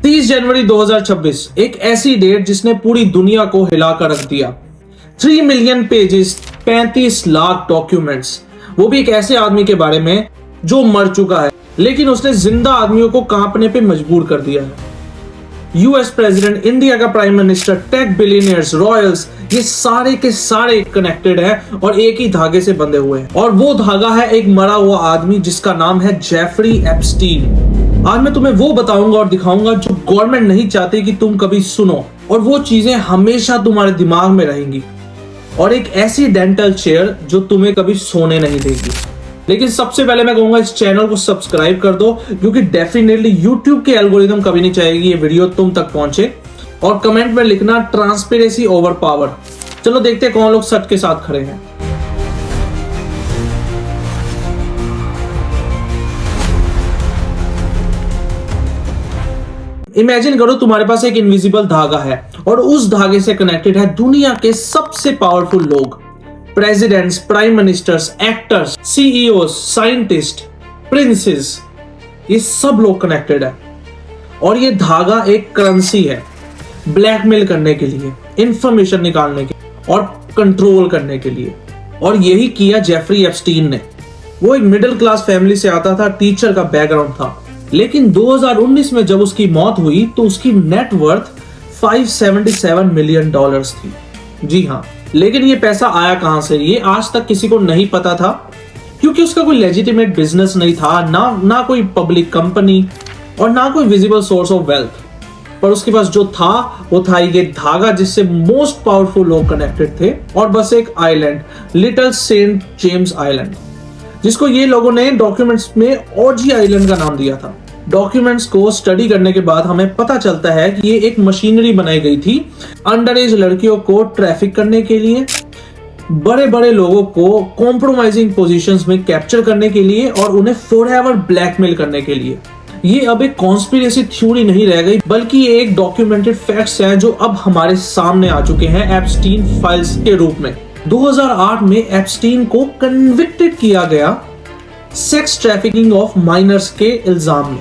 30 जनवरी 2026 एक ऐसी डेट जिसने पूरी दुनिया को हिलाकर रख दिया। 3 मिलियन पेजेस, 35 लाख डॉक्यूमेंट्स, वो भी एक ऐसे आदमी के बारे में जो मर चुका है, लेकिन उसने जिंदा आदमियों को कांपने पे मजबूर कर दिया है। यूएस प्रेसिडेंट, इंडिया का prime minister, tech billionaires, royals, ये सारे के सारे कनेक्टेड हैं और एक ही धागे से बंधे हुए हैं। और वो धागा है एक मरा हुआ आदमी जिसका नाम है जेफरी एप्स्टीन। आज मैं तुम्हें वो बताऊंगा और दिखाऊंगा जो गवर्नमेंट नहीं चाहती कि तुम कभी सुनो, और वो चीजें हमेशा तुम्हारे दिमाग में रहेंगी, और एक ऐसी डेंटल चेयर जो तुम्हें कभी सोने नहीं देगी। लेकिन सबसे पहले मैं कहूंगा इस चैनल को सब्सक्राइब कर दो, क्योंकि डेफिनेटली YouTube के एल्गोरिदम कभी नहीं चाहेगी ये वीडियो तुम तक पहुंचे। और कमेंट में लिखना ट्रांसपेरेंसी ओवर पावर। चलो देखते हैं कौन लोग सच के साथ खड़े हैं। इमेजिन करो तुम्हारे पास एक इनविजिबल धागा है और उस धागे से कनेक्टेड है दुनिया के सबसे पावरफुल लोग, presidents, prime ministers, actors, CEO, scientist, princes, ये सब लोग कनेक्टेड है। और ये धागा एक करेंसी है, ब्लैकमेल करने के लिए, इंफॉर्मेशन निकालने के और कंट्रोल करने के लिए। और यही किया जेफरी एप्स्टीन ने। वो एक मिडिल क्लास फैमिली से आता था, टीचर का बैकग्राउंड था, लेकिन 2019 में जब उसकी मौत हुई तो उसकी नेट वर्थ $577 मिलियन थी। जी हाँ, लेकिन ये पैसा आया कहां से, ये आज तक किसी को नहीं पता था, क्योंकि उसका कोई लेजिटिमेट बिजनेस नहीं था, ना कोई पब्लिक कंपनी और ना कोई विजिबल सोर्स ऑफ वेल्थ। पर उसके पास जो था वो था ये धागा जिससे मोस्ट पावरफुल लोग कनेक्टेड थे, और बस एक island, little Saint James island, जिसको ये लोगों ने डॉक्यूमेंट्स में ओजी आइलैंड का नाम दिया था। डॉक्यूमेंट्स को स्टडी करने के बाद हमें पता चलता है कि ये एक मशीनरी बनाई गई थी अंडर एज लड़कियों को ट्रैफिक करने के लिए, बड़े बड़े लोगों को कॉम्प्रोमाइजिंग पोजीशंस में कैप्चर करने के लिए और उन्हें फॉरएवर ब्लैकमेल करने के लिए। ये अब एक कॉन्स्पिरेसी थ्योरी नहीं रह गई, बल्कि ये एक डॉक्यूमेंटेड फैक्ट्स हैं जो अब हमारे सामने आ चुके हैं एप्स्टीन फाइल्स के रूप में। 2008 में एप्स्टीन को कन्विक्टेड किया गया सेक्स ट्रैफिकिंग ऑफ माइनर्स के इल्जाम में।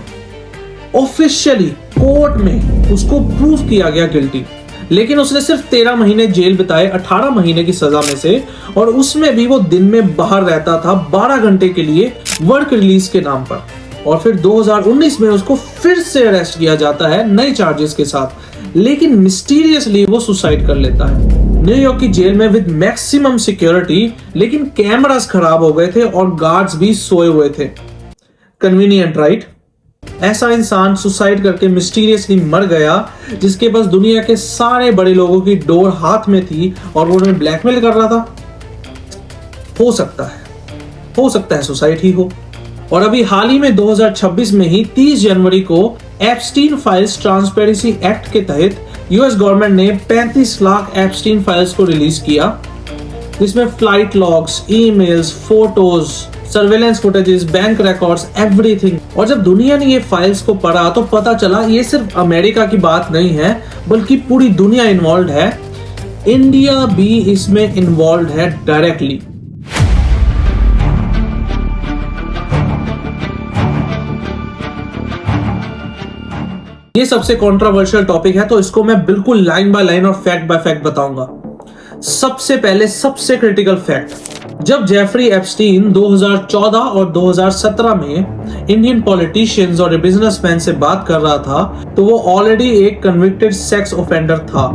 ऑफिशियली कोर्ट में उसको प्रूव किया गया गिल्टी, लेकिन उसने सिर्फ 13 महीने जेल बिताए 18 महीने की सजा में से, और उसमें भी वो दिन में बाहर रहता था 12 घंटे के लिए वर्क रिलीज के नाम पर। और फिर 2019 में उसको फिर से अरेस्ट किया जाता है नए चार्जेस के साथ, लेकिन मिस्टीरियसली वो सुसाइड कर लेता है न्यूयॉर्क की जेल में विद मैक्सिमम सिक्योरिटी। लेकिन कैमरास खराब हो गए थे और गार्ड्स भी सोए हुए थे। Convenient right? ऐसा इंसान सुसाइड करके मिस्टीरियसली मर गया जिसके पास दुनिया के सारे बड़े लोगों की डोर हाथ में थी और वो उन्हें ब्लैकमेल कर रहा था। हो सकता है सुसाइड ही हो। और अभी हाल ही में 2026 में ही 30 जनवरी को एप्स्टीन फाइल्स ट्रांसपेरेंसी एक्ट के तहत यूएस गवर्नमेंट ने 35 लाख एप्स्टीन फाइल्स को रिलीज किया, जिसमें flight logs, emails, photos, surveillance footages, bank records, everything. और जब दुनिया ने ये फाइल्स को पढ़ा तो पता चला ये सिर्फ अमेरिका की बात नहीं है, बल्कि पूरी दुनिया इन्वॉल्व है। इंडिया भी इसमें इन्वॉल्व है डायरेक्टली। ये सबसे कंट्रोवर्शियल टॉपिक है, तो इसको मैं बिल्कुल लाइन बाय लाइन और फैक्ट बाय फैक्ट बताऊंगा। सबसे पहले सबसे क्रिटिकल फैक्ट, जब जेफरी एप्स्टीन 2014 और 2017 में इंडियन पॉलिटिशियंस और बिजनेसमैन से बात कर रहा था तो वो ऑलरेडी एक कन्विक्टेड सेक्स ऑफेंडर था।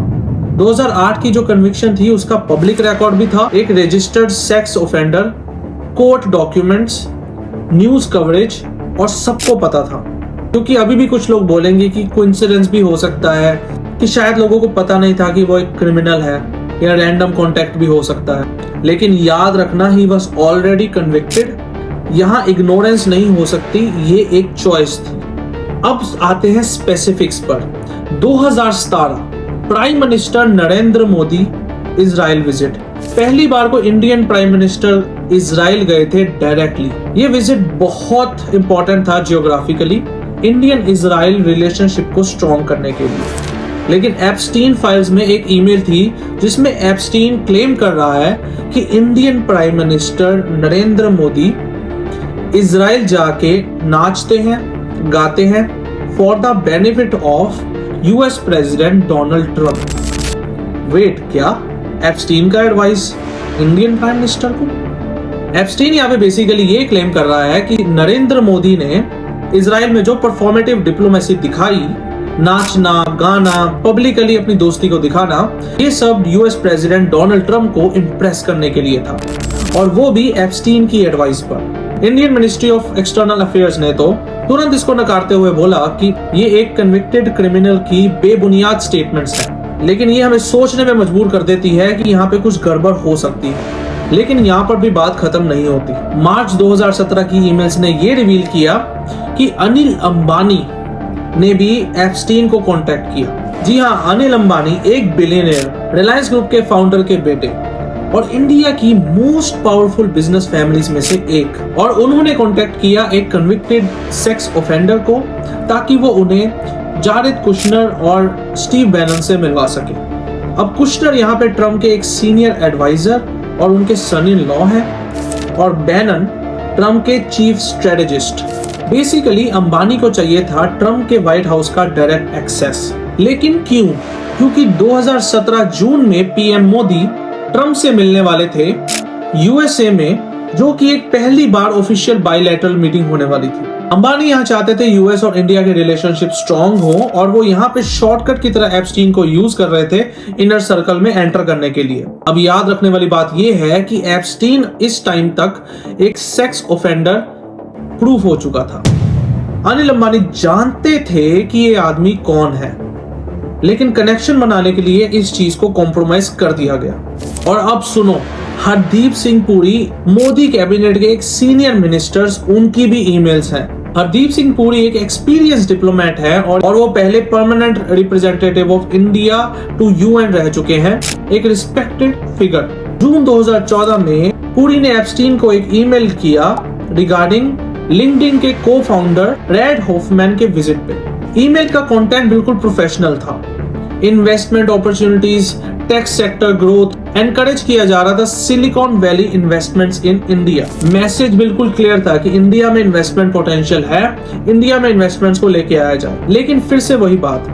2008 की जो कन्विक्शन थी उसका पब्लिक रिकॉर्ड भी था, एक registered sex offender, court documents, news coverage, और सबको पता था। क्योंकि अभी भी कुछ लोग बोलेंगे कि कोइंसिडेंस भी हो सकता है, कि शायद लोगों को पता नहीं था कि वो एक क्रिमिनल है, या रैंडम कॉन्टेक्ट भी हो सकता है। लेकिन याद रखना, ही वाज ऑलरेडी कन्विक्टेड। यहाँ इग्नोरेंस नहीं हो सकती, ये एक चॉइस थी। अब आते हैं स्पेसिफिक्स पर। 2017 prime minister Narendra Modi Israel visit. पहली बार को इंडियन प्राइम मिनिस्टर इजराइल गए थे डायरेक्टली। ये विजिट बहुत इंपॉर्टेंट था जियोग्राफिकली, इंडियन इजराइल रिलेशनशिप को स्ट्रॉन्ग करने के लिए। लेकिन एप्स्टीन फाइल्स में एक ईमेल थी जिसमें एप्स्टीन क्लेम कर रहा है कि Indian prime minister Narendra Modi Israel जाके नाचते हैं, गाते हैं, for the benefit of US president Donald Trump. Wait, क्या एप्स्टीन का एडवाइस इंडियन प्राइम मिनिस्टर को? एप्स्टीन यहाँ पे बेसिकली ये क्लेम कर रहा है कि नरेंद्र मोदी ने इजराइल में जो परफॉर्मेटिव डिप्लोमेसी दिखाई, नाचना, गाना, पब्लिकली अपनी दोस्ती को दिखाना, ये सब यूएस प्रेसिडेंट डोनाल्ड ट्रंप को इम्प्रेस करने के लिए था, और वो भी एप्स्टीन की एडवाइस पर। Indian ministry of external affairs ने तो तुरंत इसको नकारते हुए बोला कि ये एक कन्विक्टेड क्रिमिनल की बेबुनियाद स्टेटमेंट्स हैं, लेकिन ये हमें सोचने में मजबूर कर देती है कि यहाँ पे कुछ गड़बड़ हो सकती है। लेकिन यहाँ पर भी बात खत्म नहीं होती। मार्च 2017 की ईमेल्स ने ये रिवील किया कि अनिल अंबानी ने भी एप्स्टीन को कांटेक्ट किया। जी हाँ, अनिल अंबानी एक बिलियनियर, रिलायंस ग्रुप के फाउंडर के बेटे और इंडिया की मोस्ट पावरफुल बिजनेस फैमिलीज में से एक, और उन्होंने कांटेक्ट किया एक कन्विक्टेड सेक्स ऑफेंडर को ताकि वो उन्हें जारेद कुशनर और स्टीव बैनन से मिलवा सके। अब कुशनर यहाँ पे ट्रम्प के एक सीनियर एडवाइजर और उनके सन इन लॉ है, और बैनन ट्रम्प के चीफ स्ट्रेटेजिस्ट। बेसिकली अंबानी को चाहिए था ट्रम्प के व्हाइट हाउस का डायरेक्ट एक्सेस। लेकिन क्यों? क्योंकि 2017 जून में पीएम मोदी ट्रम्प से मिलने वाले थे यूएसए में, जो कि एक पहली बार ऑफिशियल बायलैटरल मीटिंग होने वाली थी। अंबानी यहाँ चाहते थे यूएस और इंडिया के रिलेशनशिप स्ट्रांग हो, और वो यहाँ पे शॉर्टकट की तरह एप्स्टीन को यूज कर रहे थे इनर सर्कल में एंटर करने के लिए। अब याद रखने वाली बात यह है कि एप्स्टीन इस टाइम तक एक सेक्स ऑफेंडर प्रूफ हो चुका था। अनिल अंबानी जानते थे कि ये आदमी कौन है, लेकिन कनेक्शन बनाने के लिए इस चीज को कॉम्प्रोमाइज कर दिया गया। और अब सुनो, हरदीप सिंह पुरी, मोदी कैबिनेट के एक सीनियर मिनिस्टर्स, उनकी भी ईमेल्स हैं। हरदीप सिंह पुरी एक एक्सपीरियंस डिप्लोमेट है और वो पहले permanent representative of India to UN रह चुके हैं, एक रिस्पेक्टेड फिगर। जून 2014 में पुरी ने एप्स्टीन को एक ईमेल किया रिगार्डिंग लिंक्डइन के को फाउंडर रेड होफमैन के विजिट पे। ईमेल का कंटेंट बिल्कुल प्रोफेशनल था। Investment opportunities, tech sector growth encourage किया जा रहा था, silicon valley investments in India. Message बिल्कुल क्लियर था कि इंडिया में इन्वेस्टमेंट पोटेंशियल है, इंडिया में इन्वेस्टमेंट्स को लेके आया जाए। लेकिन फिर से वही बात,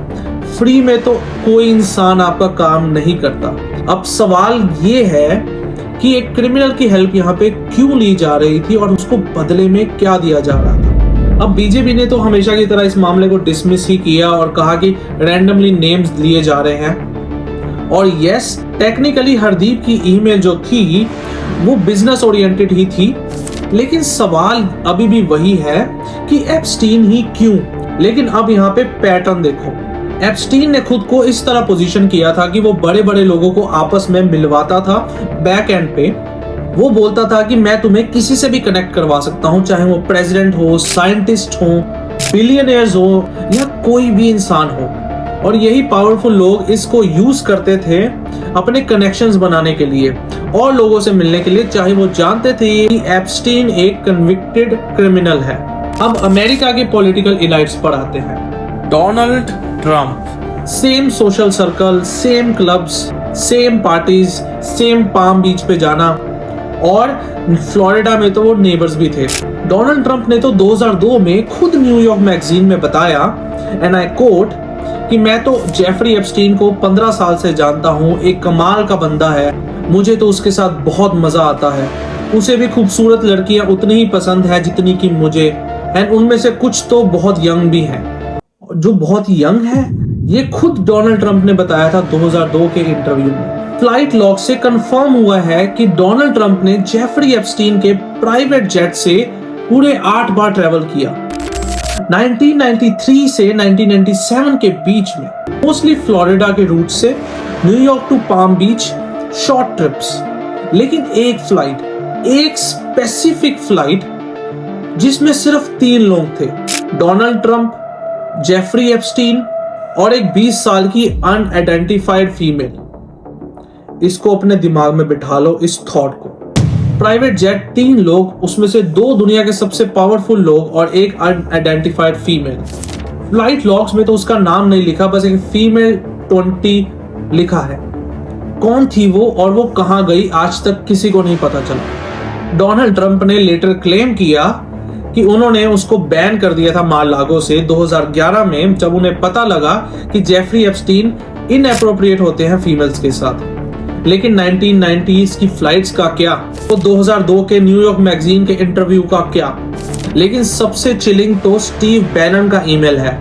फ्री में तो कोई इंसान आपका काम नहीं करता। अब सवाल ये है कि एक क्रिमिनल की हेल्प यहाँ पे क्यों ली जा रही थी और उसको बदले में क्या दिया जा रहा था। अब बीजेपी ने तो हमेशा की तरह इस मामले को डिसमिस ही किया और कहा कि रैंडमली नेम्स लिए जा रहे हैं। और यस, टेक्निकली हरदीप की ईमेल जो थी वो बिजनेस ओरिएंटेड ही थी, लेकिन सवाल अभी भी वही है कि एप्स्टीन ही क्यों। लेकिन अब यहाँ पे पैटर्न देखो, एप्स्टीन ने खुद को इस तरह पोजीशन किया था कि वो बड़े बड़े लोगों को आपस में मिलवाता था बैक एंड पे। वो बोलता था कि मैं तुम्हें किसी से भी कनेक्ट करवा सकता हूं, चाहे वो प्रेसिडेंट हो, साइंटिस्ट हो, बिलियनियर्स हो या कोई भी इंसान हो। और यही पावरफुल लोग इसको यूज करते थे अपने कनेक्शंस बनाने के लिए और लोगों से मिलने के लिए, चाहे वो जानते थे कि एप्स्टीन एक कन्विक्टेड क्रिमिनल है। अब अमेरिका के पॉलिटिकल इलाइट्स पर आते हैं। Donald Trump, same social circle, same clubs, same parties, same Palm Beach पे जाना, और फ्लोरिडा में तो वो नेबर्स भी थे। डोनाल्ड ट्रंप ने तो 2002 में खुद न्यूयॉर्क मैगजीन में बताया, एंड आई कोट, कि मैं तो जेफरी एप्स्टीन को 15 साल से जानता हूँ, एक कमाल का बंदा है, मुझे तो उसके साथ बहुत मजा आता है, उसे भी खूबसूरत लड़कियां उतनी ही पसंद है जितनी कि मुझे, एंड उनमें से कुछ तो बहुत यंग भी हैं। जो बहुत यंग है ये खुद डोनाल्ड ट्रंप ने बताया था 2002 के इंटरव्यू में। फ्लाइट लॉग से कंफर्म हुआ है कि डोनाल्ड ट्रंप ने जेफरी एप्स्टीन के प्राइवेट जेट से पूरे 8 बार ट्रेवल किया 1993 से 1997 के बीच में, मोस्टली फ्लोरिडा के रूट से New York to Palm Beach short trips. लेकिन एक स्पेसिफिक फ्लाइट जिसमें सिर्फ 3 लोग थे, डोनाल्ड ट्रंप, जेफरी एप्स्टीन और एक 20 साल की अनआइडेंटिफाइड फीमेल। इसको अपने दिमाग में बिठा लो इस थॉट को। प्राइवेट जेट, 3 लोग, उसमें से 2 दुनिया के सबसे पावरफुल लोग और एक अनआइडेंटिफाइड फीमेल। फ्लाइट लॉग्स में तो उसका नाम नहीं लिखा, बस एक फीमेल 20 लिखा है। कौन थी वो और वो कहां गई आज तक किसी को नहीं पता चला। डोनाल्ड ट्रंप ने लेटर क्लेम किया कि उन्होंने उसको बैन कर दिया था मार-लागो से 2011 में, जब उन्हें पता लगा कि जेफरी एप्स्टीन इनएप्रोप्रिएट होते हैं फीमेल्स के साथ। लेकिन 1990s की फ्लाइट्स का क्या, तो 2002 के न्यूयॉर्क मैगजीन के इंटरव्यू का क्या, लेकिन सबसे चिलिंग तो स्टीव बैनन का ईमेल है।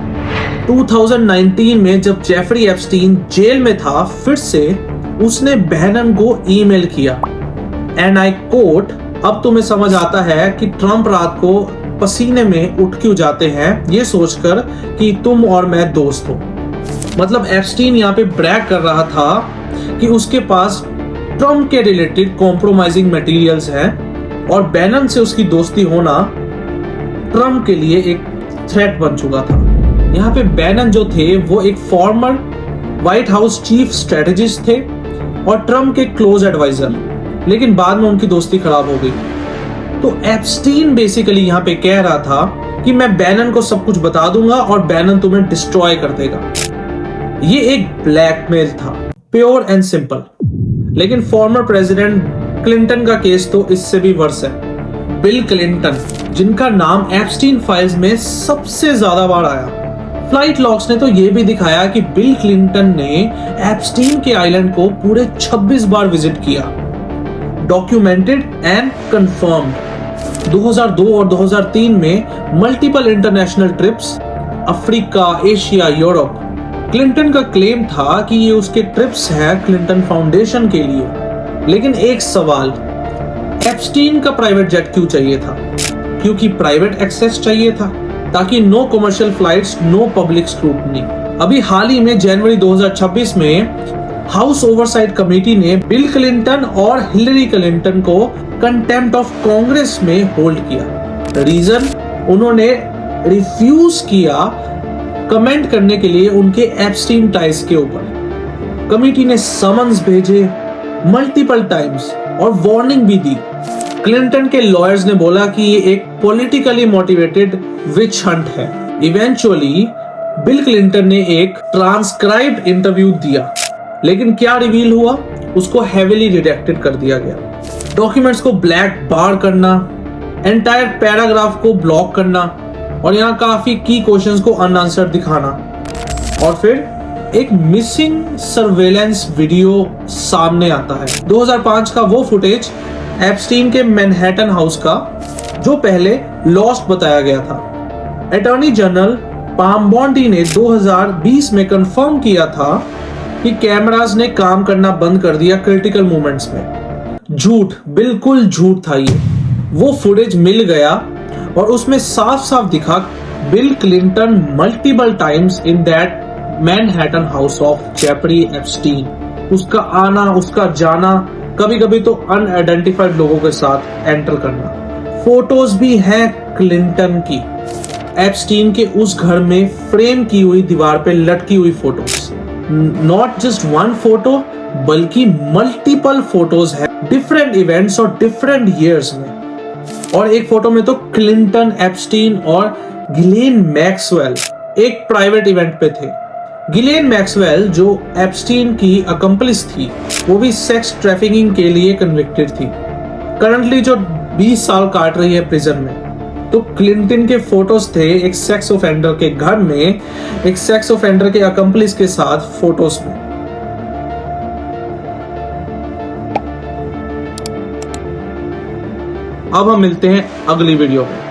2019 में जब जेफरी एप्स्टीन जेल में था, फिर से उसने बैनन को ईमेल किया, एंड आई कोट, अब तुम्हें समझ आता है कि ट्रम्प रात को पसीने में उठ क्यों जाते हैं, ये सोचकर कि तुम और मैं दोस्त हो। मतलब एप्स्टीन यहाँ पे ब्रैग कर रहा था कि उसके पास ट्रम्प के रिलेटेड कॉम्प्रोमाइजिंग मटेरियल्स हैं, और बैनन से उसकी दोस्ती होना ट्रम्प के लिए एक थ्रेट बन चुका था। यहाँ पे बैनन जो थे वो एक farmer white house chief strategist थे और ट्रम्प के क्लोज एडवाइजर, लेकिन बाद में उनकी दोस्ती खराब हो गई। तो एप्स्टीन बेसिकली यहाँ पे कह रहा था कि मैं बैनन को सब कुछ बता दूंगा और बैनन तुम्हें डिस्ट्रॉय कर देगा। ये एक ब्लैकमेल था, प्योर एंड सिंपल। लेकिन फॉर्मर प्रेसिडेंट क्लिंटन का केस तो इससे भी वर्स है। बिल क्लिंटन, जिनका नाम एप्स्टीन फाइल्स में सबसे ज्यादा बार आया। फ्लाइट लॉग्स ने तो यह भी दिखाया कि बिल क्लिंटन ने एप्स्टीन के आइलैंड को पूरे 26 बार विजिट किया, डॉक्यूमेंटेड एंड कंफर्म्ड। 2002 और 2003 में multiple international trips, Africa, Asia, Europe. Clinton का क्लेम था कि ये उसके ट्रिप्स हैं क्लिंटन फाउंडेशन के लिए। लेकिन एक सवाल, एप्स्टीन का प्राइवेट जेट क्यों चाहिए था? क्योंकि प्राइवेट एक्सेस चाहिए था, ताकि no commercial flights, no public scrutiny. अभी हाल ही में जनवरी 2026 में हाउस ओवरसाइट कमेटी ने बिल क्लिंटन और हिलरी क्लिंटन को कंटेम्प्ट ऑफ कांग्रेस में होल्ड किया। रीजन, उन्होंने रिफ्यूज किया कमेंट करने के लिए उनके एप्स्टीन टाइज के ऊपर। कमेटी ने समन्स भेजे मल्टीपल टाइम्स और वार्निंग भी दी। क्लिंटन के लॉयर्स ने बोला कि ये एक पॉलिटिकली मोटिवेटेड विच हंट है। इवेंचुअली बिल क्लिंटन ने एक ट्रांसक्राइब्ड इंटरव्यू दिया, लेकिन क्या रिवील हुआ, उसको हेवीली रिडेक्टेड कर दिया गया। डॉक्यूमेंट्स को ब्लैक बार करना, एंटायर पैराग्राफ को ब्लॉक करना, और यहाँ काफी की क्वेश्चंस को अनआंसर्ड दिखाना। और फिर एक मिसिंग सर्वेलेंस वीडियो सामने आता है, 2005 का वो फुटेज एप्स्टीन के मैनहट्टन हाउस का, जो पहले लॉस्ट बताया गया था। अटॉर्नी जनरल पाम बॉन्डी ने 2020 में कंफर्म किया था कि कैमरास ने काम करना बंद कर दिया क्रिटिकल मोमेंट्स में। झूठ, बिल्कुल झूठ था ये। वो फुटेज मिल गया और उसमें साफ साफ दिखा Bill Clinton multiple times in that Manhattan house of Jeffrey Epstein. उसका आना, उसका जाना, कभी कभी तो अनआइडेंटिफाइड लोगों के साथ एंटर करना। फोटोज भी हैं क्लिंटन की, एप्स्टीन के उस घर में फ्रेम की हुई दीवार पे लटकी हुई photos. Not just one photo, बल्कि मल्टीपल फोटोज हैं डिफरेंट इवेंट्स और डिफरेंट ईयर्स में। और एक फोटो में तो क्लिंटन, एप्स्टीन और गिलेन मैक्सवेल एक प्राइवेट इवेंट पे थे। गिलेन मैक्सवेल जो एप्स्टीन की अकम्पलिस थी, वो भी सेक्स ट्रैफिकिंग के लिए कन्विक्टेड थी, करंटली जो 20 साल काट रही है प्रिजन में। तो क्लिंटन के फोटोज थे एक सेक्स ऑफेंडर के घर में, एक सेक्स ऑफेंडर के अकम्पलिस के साथ फोटोज में। अब हम मिलते हैं अगली वीडियो में।